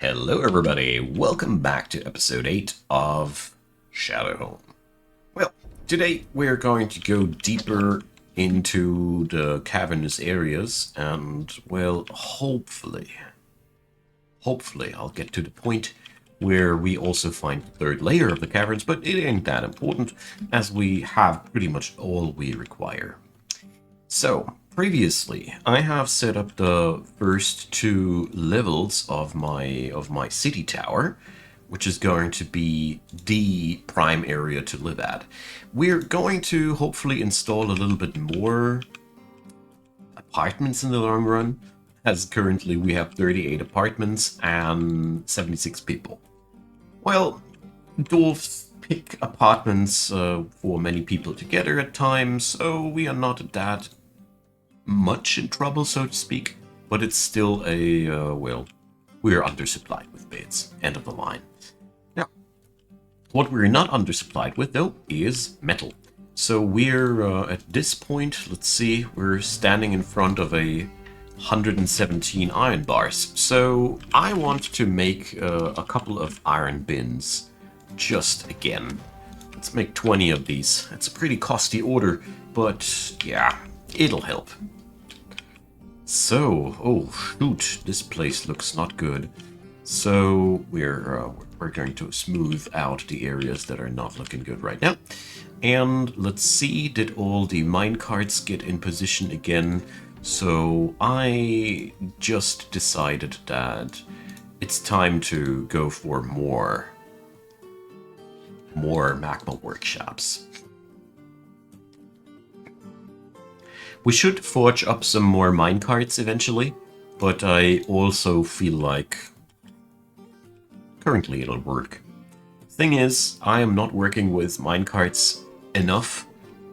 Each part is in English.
Hello everybody, welcome back to episode 8 of Shadowhome. Well, today we're going to go deeper into the cavernous areas and, well, hopefully I'll get to the point where we also find the third layer of the caverns, but it ain't that important as we have pretty much all we require. So, previously, I have set up the first two levels of my city tower, which is going to be the prime area to live at. We're going to hopefully install a little bit more apartments in the long run, as currently we have 38 apartments and 76 people. Well, dwarves pick apartments for many people together at times, so we are not that much in trouble, so to speak, but it's still well, we're undersupplied with beds. End of the line. Now, what we're not undersupplied with, though, is metal. So we're, at this point, let's see, we're standing in front of 117 iron bars. So I want to make a couple of iron bins, just again. Let's make 20 of these. It's a pretty costly order, but yeah, it'll help. So, oh shoot, this place looks not good. So we're going to smooth out the areas that are not looking good right now. And let's see, did all the minecarts get in position again? So I just decided that it's time to go for more magma workshops. We should forge up some more minecarts eventually, but I also feel like currently it'll work. Thing is, I am not working with minecarts enough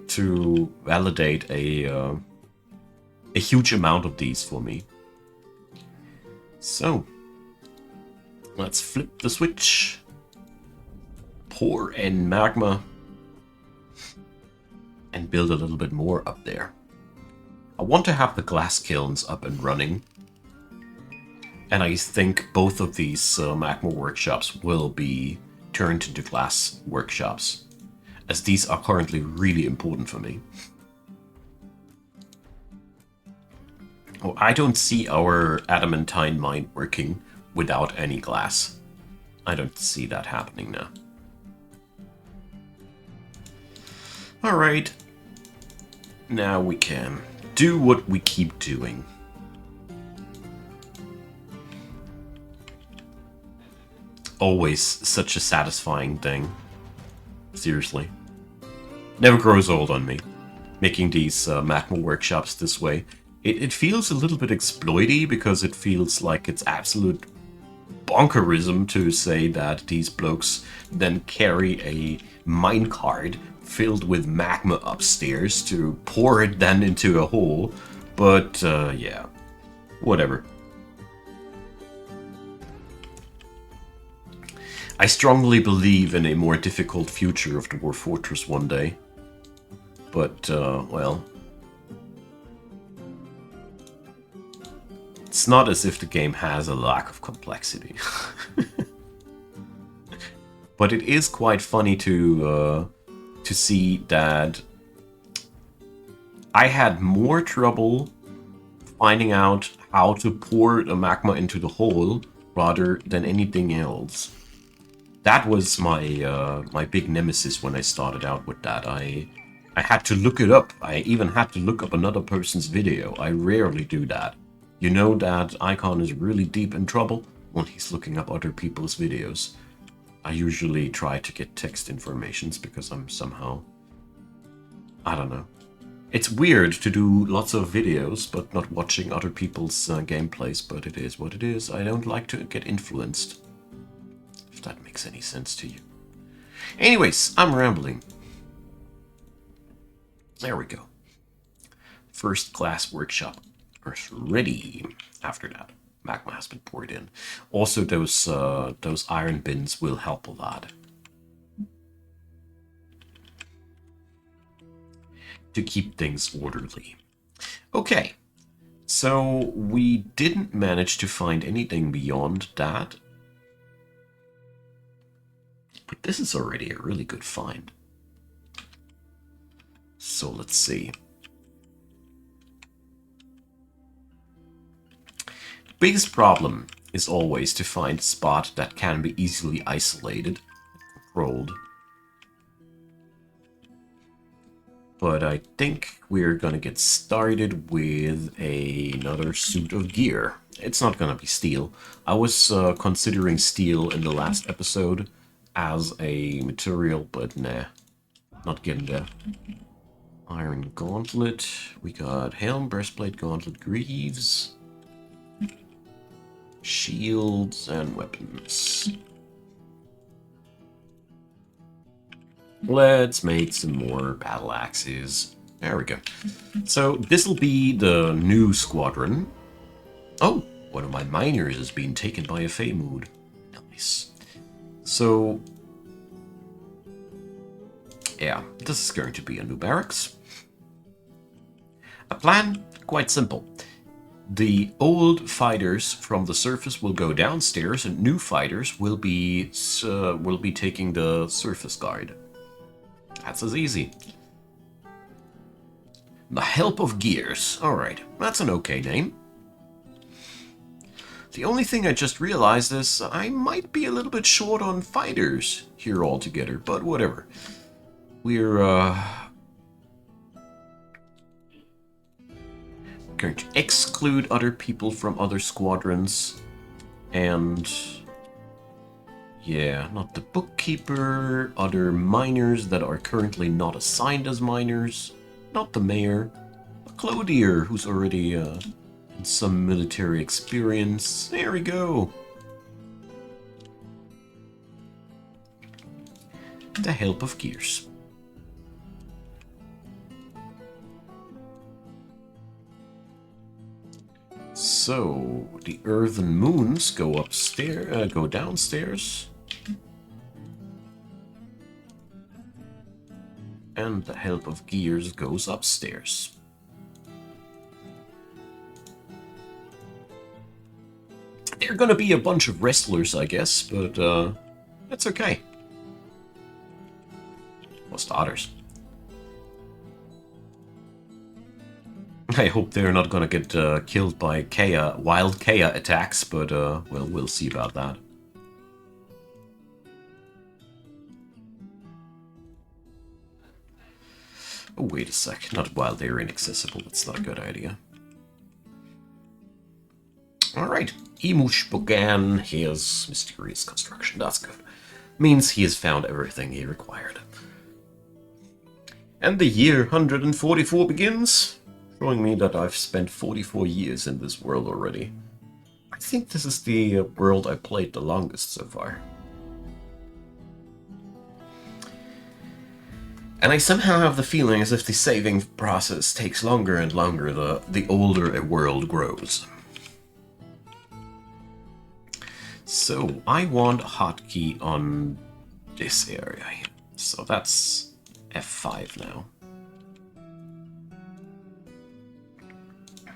to validate a huge amount of these for me. So, let's flip the switch. Pour in magma and build a little bit more up there. I want to have the glass kilns up and running, and I think both of these magma workshops will be turned into glass workshops, as these are currently really important for me. Oh, I don't see our adamantine mine working without any glass. I don't see that happening now. Alright, now we can do what we keep doing. Always such a satisfying thing. Seriously. Never grows old on me, making these magma workshops this way. It feels a little bit exploity because it feels like it's absolute bonkerism to say that these blokes then carry a minecart filled with magma upstairs to pour it then into a hole. But, yeah. Whatever. I strongly believe in a more difficult future of Dwarf Fortress one day. But, well... it's not as if the game has a lack of complexity. But it is quite funny to see that I had more trouble finding out how to pour the magma into the hole rather than anything else. That was my my big nemesis when I started out with that. I had to look it up. I even had to look up another person's video. I rarely do that. You know that Icon is really deep in trouble when he's looking up other people's videos. I usually try to get text informations because I'm somehow... I don't know. It's weird to do lots of videos but not watching other people's gameplays, but it is what it is. I don't like to get influenced. If that makes any sense to you. Anyways, I'm rambling. There we go. First glass workshop ready. After that, magma has been poured in. Also, those iron bins will help a lot to keep things orderly. Okay, so we didn't manage to find anything beyond that But this is already a really good find. So let's see. Biggest problem is always to find a spot that can be easily isolated and controlled. But I think we're gonna get started with another suit of gear. It's not gonna be steel. I was considering steel in the last episode as a material, but nah, not getting there. Iron gauntlet. We got helm, breastplate, gauntlet, greaves, shields, and weapons. Let's make some more battle axes. There we go. So this'll be the new squadron. Oh, one of my miners has been taken by a Fey mood. Nice. So, yeah, this is going to be a new barracks. A plan? Quite simple. The old fighters from the surface will go downstairs, and new fighters will be taking the surface guard. That's as easy. The Help of Gears. Alright, that's an okay name. The only thing I just realized is I might be a little bit short on fighters here altogether, but whatever. We're going to exclude other people from other squadrons, and yeah, not the bookkeeper, other miners that are currently not assigned as miners, not the mayor, a clothier who's already in some military experience. There we go. The Help of Gears. So the earthen moons go upstairs, go downstairs, and the Help of Gears goes upstairs. There are gonna be a bunch of wrestlers, I guess, but that's okay. Most otters. I hope they're not gonna get killed by wild Kea attacks, but well, we'll see about that. Oh, wait a sec. Not while they're inaccessible. That's not a good idea. Alright. Emush began his mysterious construction. That's good. Means he has found everything he required. And the year 144 begins, showing me that I've spent 44 years in this world already. I think this is the world I played the longest so far. And I somehow have the feeling as if the saving process takes longer and longer the older a world grows. So I want a hotkey on this area here. So that's F5 now.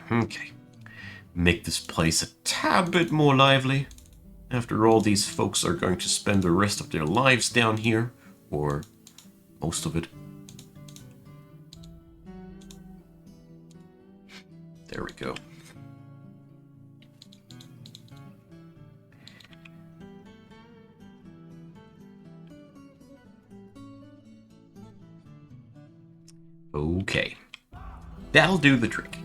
Okay. Make this place a tad bit more lively. After all, these folks are going to spend the rest of their lives down here, or most of it. There we go. Okay. That'll do the trick.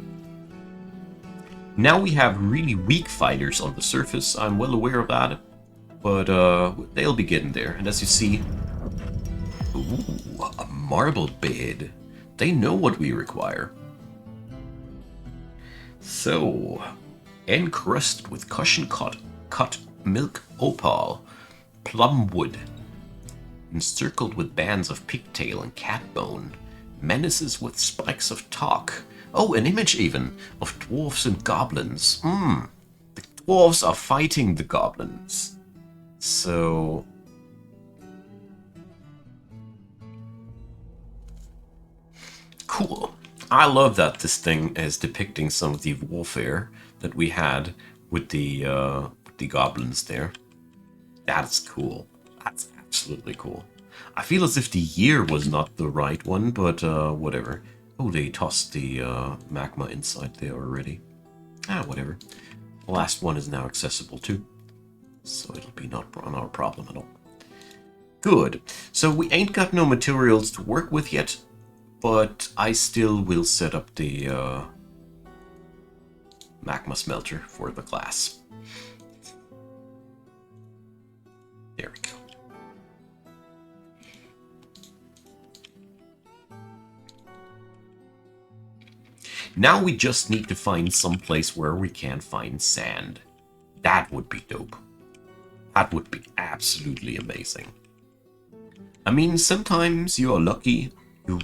Now we have really weak fighters on the surface, I'm well aware of that, but they'll be getting there. And as you see, ooh, a marble bed. They know what we require. So, encrusted with cushion cut milk opal, plum wood, encircled with bands of pigtail and cat bone, menaces with spikes of talk. Oh, an image even of dwarves and goblins. The dwarves are fighting the goblins. So cool. I love that this thing is depicting some of the warfare that we had with the goblins there. That's cool. That's absolutely cool. I feel as if the year was not the right one, but whatever. Oh, they tossed the magma inside there already. Ah, whatever. The last one is now accessible too, so it'll be not our problem at all. Good. So we ain't got no materials to work with yet, but I still will set up the magma smelter for the glass. There we go. Now we just need to find some place where we can find sand. That would be dope. That would be absolutely amazing. I mean, sometimes you are lucky. You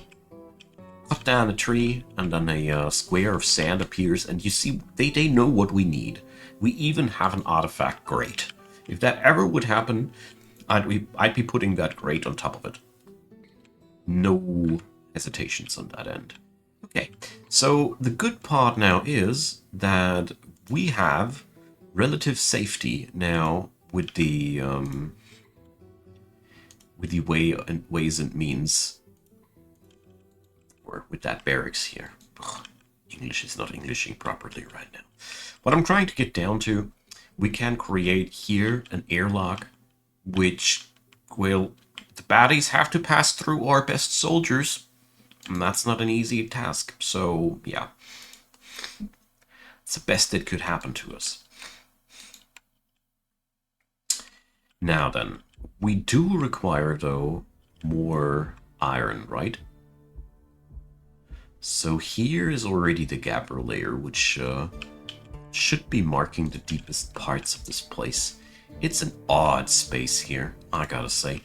cut down a tree and then a square of sand appears and you see they know what we need. We even have an artifact grate. If that ever would happen, I'd be putting that grate on top of it. No hesitations on that end. Okay, so the good part now is that we have relative safety now with the ways and means, or with that barracks here. Ugh, English is not Englishing properly right now. What I'm trying to get down to, we can create here an airlock, which, well, the baddies have to pass through our best soldiers. And that's not an easy task, so yeah. It's the best that could happen to us. Now then, we do require, though, more iron, right? So here is already the gabber layer, which should be marking the deepest parts of this place. It's an odd space here, I gotta say.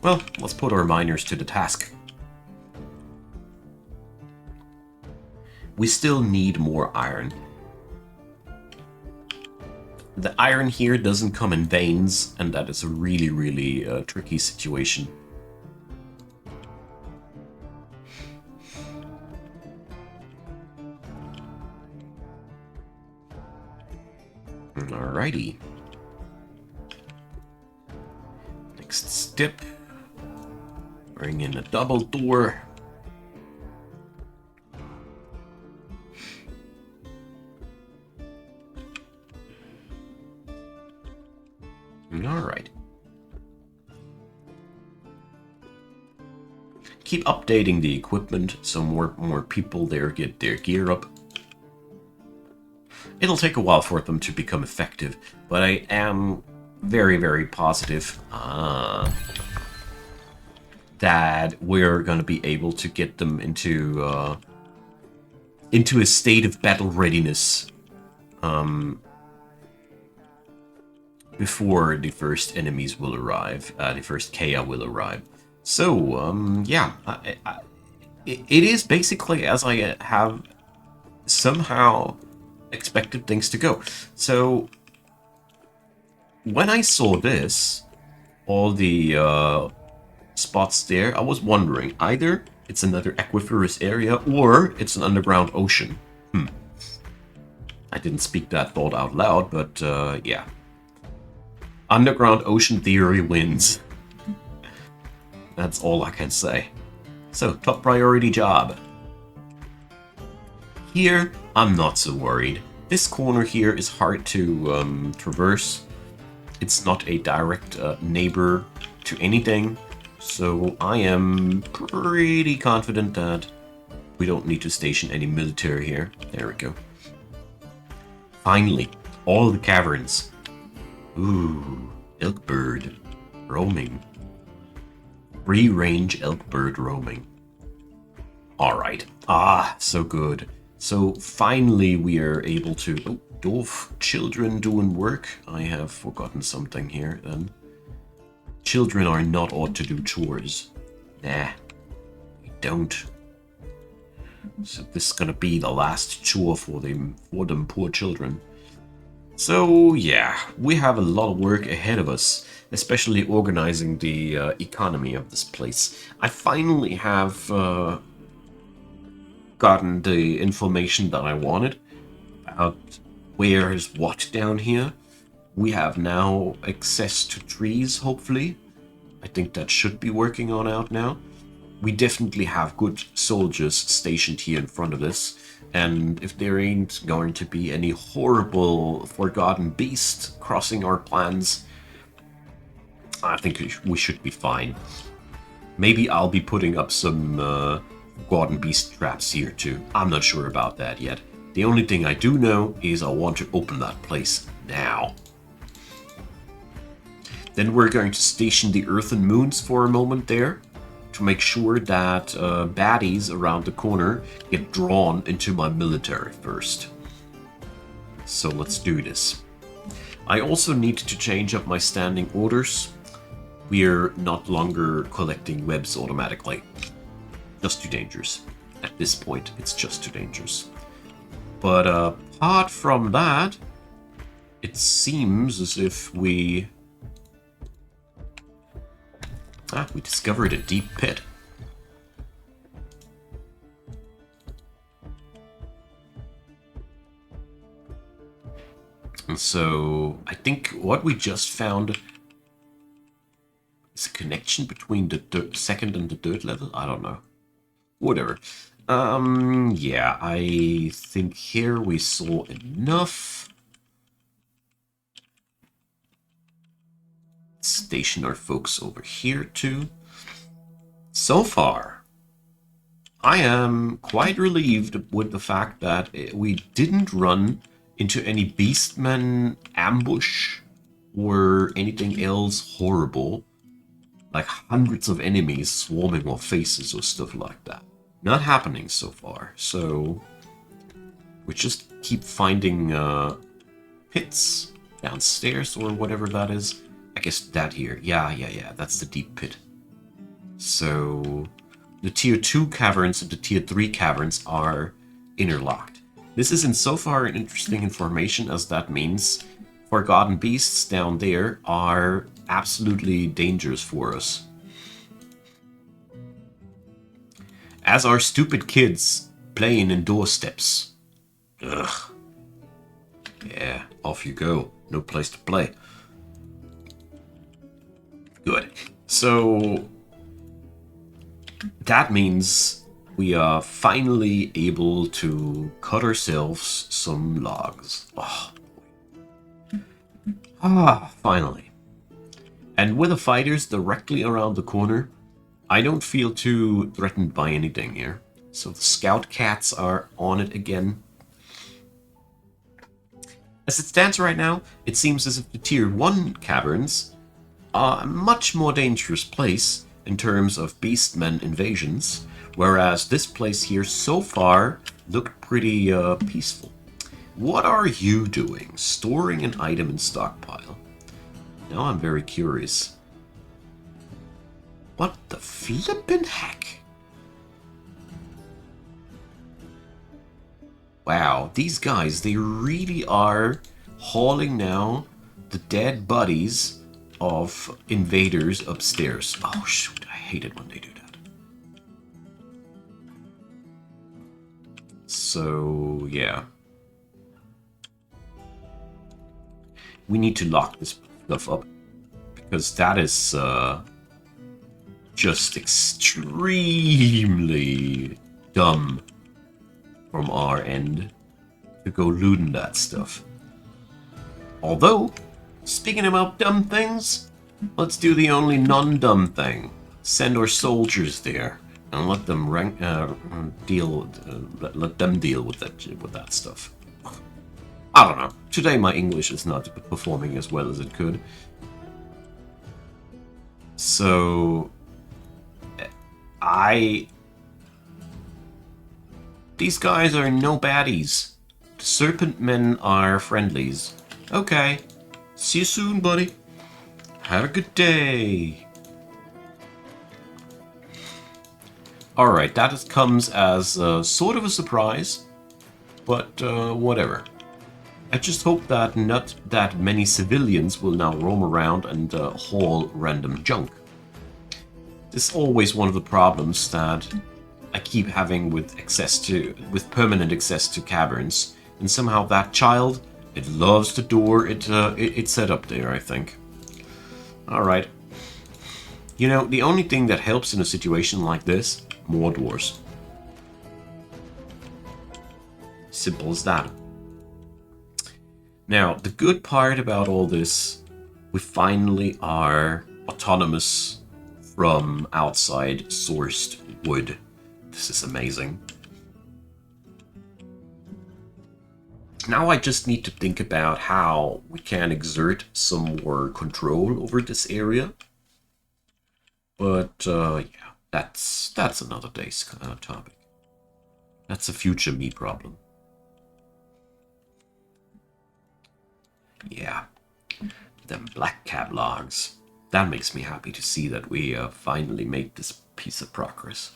Well, let's put our miners to the task. We still need more iron. The iron here doesn't come in veins, and that is a really, really tricky situation. Alrighty. Next step. Bring in a double door. Alright. Keep updating the equipment so more people there get their gear up. It'll take a while for them to become effective, but I am very, very positive that we're going to be able to get them into a state of battle readiness before the first enemies will arrive, the first Kea will arrive. So, yeah, it is basically as I have somehow expected things to go. So, when I saw this, all the spots there, I was wondering, either it's another aquiferous area or it's an underground ocean. I didn't speak that thought out loud, but yeah. Underground ocean theory wins. That's all I can say. So, top priority job. Here, I'm not so worried. This corner here is hard to traverse. It's not a direct neighbor to anything, so I am pretty confident that we don't need to station any military here. There we go. Finally, all the caverns. Ooh, elk bird roaming. Free range elk bird roaming. Alright. Ah, so good. So finally we are able to... Oh, dwarf children doing work. I have forgotten something here then. Children are not ought to do chores. Nah, we don't. So this is gonna be the last chore for them poor children. So yeah, we have a lot of work ahead of us, especially organizing the economy of this place. I finally have gotten the information that I wanted about where is what down here. We have now access to trees, hopefully. I think that should be working on out now. We definitely have good soldiers stationed here in front of this. And if there ain't going to be any horrible forgotten beast crossing our plans, I think we should be fine. Maybe I'll be putting up some forgotten beast traps here too. I'm not sure about that yet. The only thing I do know is I want to open that place now. Then we're going to station the Earthen Moons for a moment there, to make sure that baddies around the corner get drawn into my military first. So let's do this. I also need to change up my standing orders. We're not longer collecting webs automatically. Just too dangerous. At this point, it's just too dangerous. But apart from that, it seems as if we discovered a deep pit. And so I think what we just found is a connection between the second and the third level. I don't know. Whatever. Yeah, I think here we saw enough. Station our folks over here too. So far, I am quite relieved with the fact that we didn't run into any beastmen ambush or anything else horrible, like hundreds of enemies swarming our faces or stuff like that. Not happening so far, so we just keep finding pits downstairs or whatever that is. I guess that here. Yeah, that's the deep pit. So the tier 2 caverns and the tier 3 caverns are interlocked. This isn't so far an interesting information, as that means forgotten beasts down there are absolutely dangerous for us. As are stupid kids playing in doorsteps. Ugh. Yeah, off you go. No place to play. Good. So that means we are finally able to cut ourselves some logs. Oh. Finally. And with the fighters directly around the corner, I don't feel too threatened by anything here. So the scout cats are on it again. As it stands right now, it seems as if the tier 1 caverns are a much more dangerous place in terms of beastmen invasions, whereas this place here so far looked pretty peaceful. What are you doing? Storing an item in stockpile. Now I'm very curious. What the flippin' heck? Wow, these guys, they really are hauling now the dead bodies of invaders upstairs. Oh shoot, I hate it when they do that. So, yeah. We need to lock this stuff up, because that is just extremely dumb from our end to go looting that stuff. Although, speaking about dumb things, let's do the only non-dumb thing. Send our soldiers there and let them deal with that stuff. I don't know. Today my English is not performing as well as it could. So these guys are no baddies. The serpent men are friendlies. Okay. See you soon, buddy. Have a good day. Alright, that comes as sort of a surprise, but whatever. I just hope that not that many civilians will now roam around and haul random junk. This is always one of the problems that I keep having with permanent access to caverns, and somehow that child It loves the door it's set up there, I think. Alright. You know, the only thing that helps in a situation like this, more dwarves. Simple as that. Now, the good part about all this, we finally are autonomous from outside sourced wood. This is amazing. Now I just need to think about how we can exert some more control over this area. But yeah, that's another day's topic. That's a future me problem. Yeah, them black cat logs. That makes me happy to see that we finally made this piece of progress.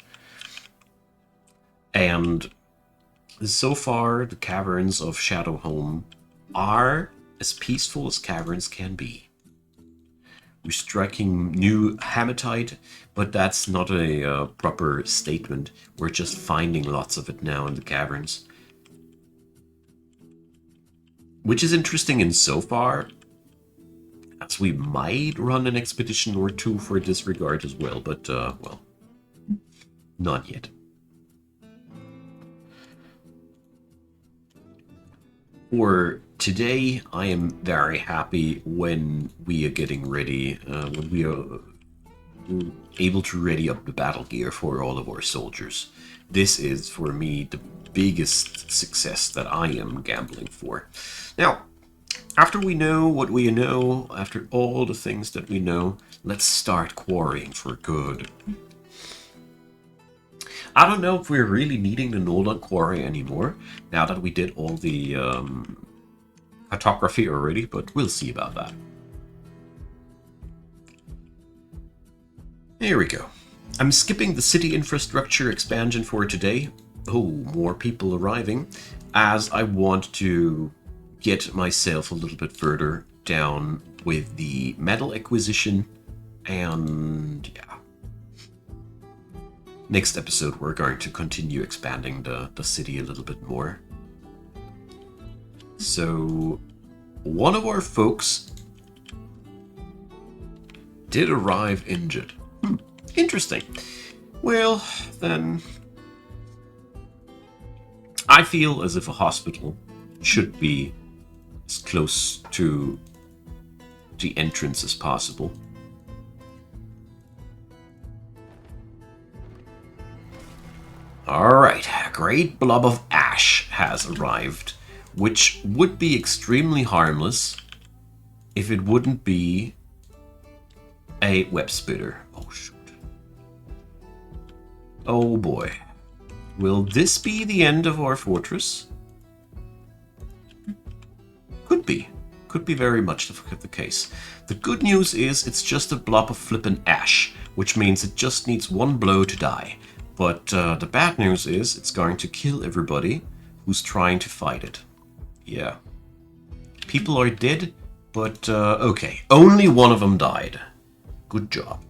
And so far, the caverns of Shadowhome are as peaceful as caverns can be. We're striking new hematite, but that's not a proper statement. We're just finding lots of it now in the caverns. Which is interesting in so far, as we might run an expedition or two for this regard as well, but, well, not yet. For today, I am very happy when we are getting ready, when we are able to ready up the battle gear for all of our soldiers. This is, for me, the biggest success that I am gambling for. Now, after we know what we know, after all the things that we know, let's start quarrying for good. I don't know if we're really needing the Nolan quarry anymore, now that we did all the cartography already, but we'll see about that. Here we go. I'm skipping the city infrastructure expansion for today. Oh, more people arriving, as I want to get myself a little bit further down with the metal acquisition, and yeah. Next episode, we're going to continue expanding the city a little bit more. So, one of our folks did arrive injured. Interesting. Well, then, I feel as if a hospital should be as close to the entrance as possible. Alright, a great blob of ash has arrived, which would be extremely harmless if it wouldn't be a web spitter. Oh, shoot. Oh boy. Will this be the end of our fortress? Could be. Could be very much the case. The good news is it's just a blob of flippin' ash, which means it just needs one blow to die. But the bad news is it's going to kill everybody who's trying to fight it. Yeah. People are dead, but okay. Only one of them died. Good job.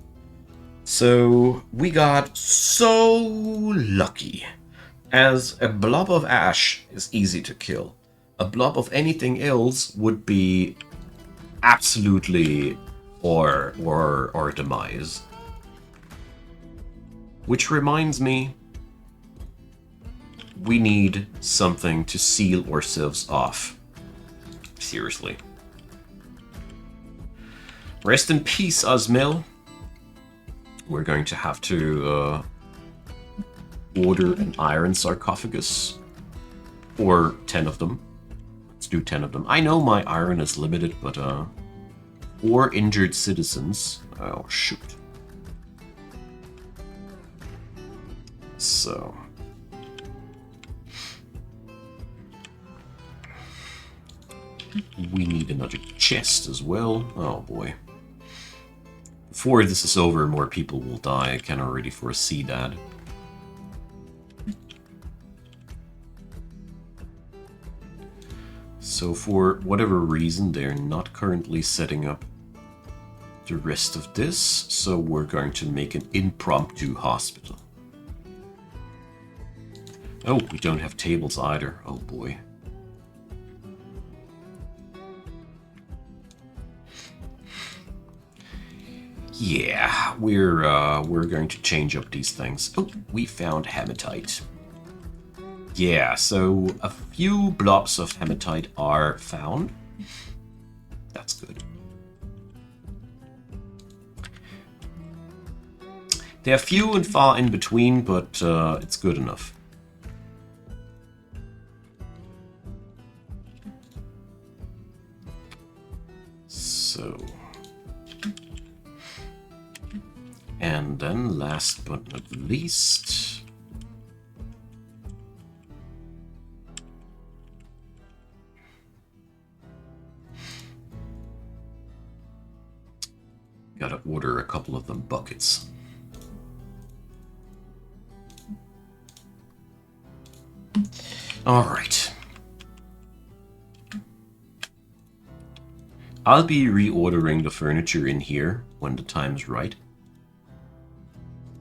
So we got so lucky. As a blob of ash is easy to kill. A blob of anything else would be absolutely or demise. Which reminds me, we need something to seal ourselves off. Seriously. Rest in peace, Osmel. We're going to have to order an iron sarcophagus. Or 10 of them. Let's do 10 of them. I know my iron is limited, but 4 injured citizens. Oh, shoot. So, we need another chest as well. Oh boy. Before this is over, more people will die. I can already foresee that. So for whatever reason, they're not currently setting up the rest of this, so we're going to make an impromptu hospital. Oh, we don't have tables either. Oh boy. Yeah, we're going to change up these things. Oh, we found hematite. Yeah, so a few blobs of hematite are found. That's good. They're few and far in between, but it's good enough. So... And then, last but not least... Gotta order a couple of them buckets. Alright. I'll be reordering the furniture in here when the time's right.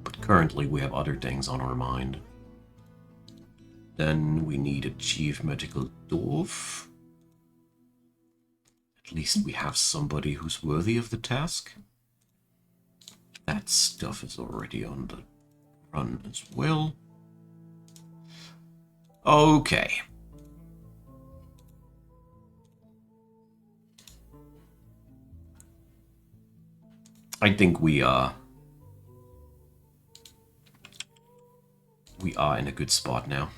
But currently we have other things on our mind. Then we need a chief medical dwarf. At least we have somebody who's worthy of the task. That stuff is already on the run as well. Okay. I think we are in a good spot now.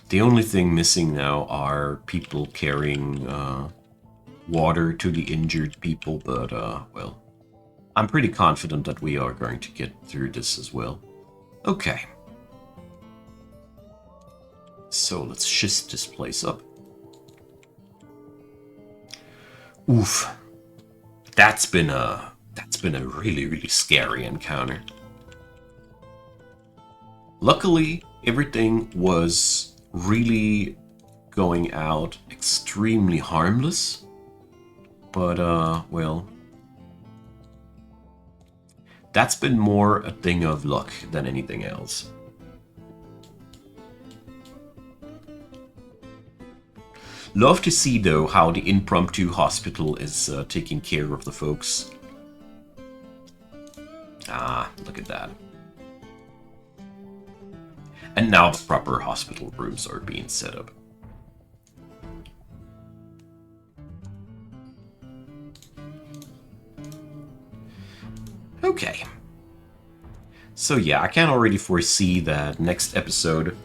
The only thing missing now are people carrying water to the injured people, but well, I'm pretty confident that we are going to get through this as well. Okay. So let's schist this place up. Oof. That's been a really scary encounter. Luckily, everything was really going out extremely harmless. But well, that's been more a thing of luck than anything else. Love to see, though, how the impromptu hospital is taking care of the folks. Ah, look at that. And now the proper hospital rooms are being set up. Okay. So yeah, I can already foresee that next episode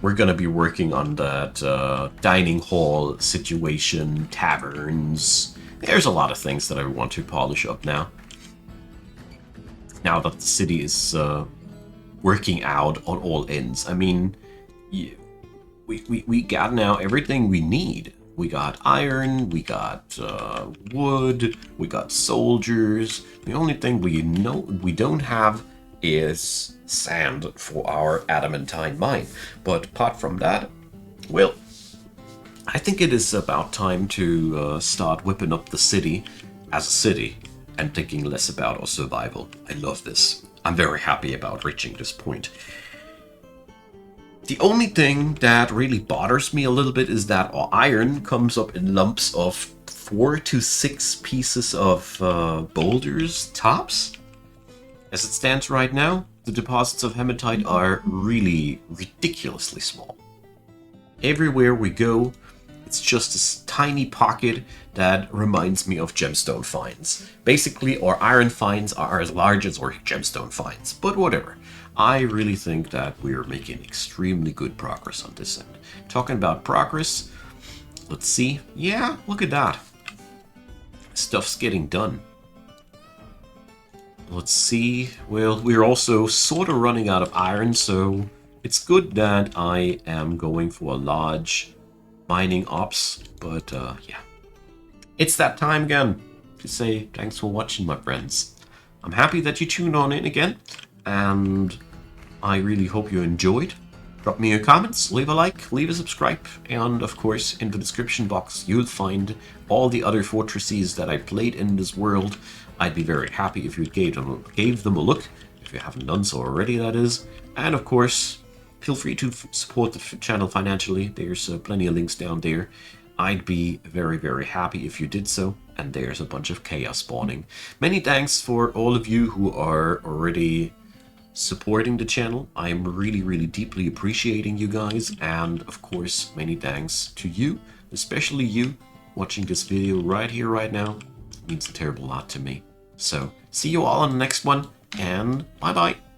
we're gonna be working on that dining hall situation, taverns. There's a lot of things that I want to polish up now. Now that the city is working out on all ends. I mean, we got now everything we need. We got iron, we got wood, we got soldiers. The only thing we don't have is sand for our adamantine mine. But apart from that, well, I think it is about time to start whipping up the city as a city and thinking less about our survival. I love this. I'm very happy about reaching this point. The only thing that really bothers me a little bit is that our iron comes up in lumps of 4 to 6 pieces of boulders tops. As it stands right now, the deposits of hematite are really ridiculously small. Everywhere we go, it's just this tiny pocket that reminds me of gemstone finds. Basically, our iron finds are as large as our gemstone finds, but whatever. I really think that we are making extremely good progress on this end. Talking about progress, let's see. Yeah, look at that. Stuff's getting done. Let's see. Well, we're also sort of running out of iron, so it's good that I am going for a large mining ops, but yeah. It's that time again to say thanks for watching, my friends. I'm happy that you tuned on in again, and I really hope you enjoyed. Drop me your comments, leave a like, leave a subscribe, and of course in the description box you'll find all the other fortresses that I played in this world. I'd be very happy if you gave them a look, if you haven't done so already, that is. And of course, feel free to support the channel financially. There's plenty of links down there. I'd be very, very happy if you did so. And there's a bunch of chaos spawning. Many thanks for all of you who are already supporting the channel. I am really, really deeply appreciating you guys. And of course, many thanks to you, especially you watching this video right here, right now. It means a terrible lot to me. So see you all on the next one, and bye bye.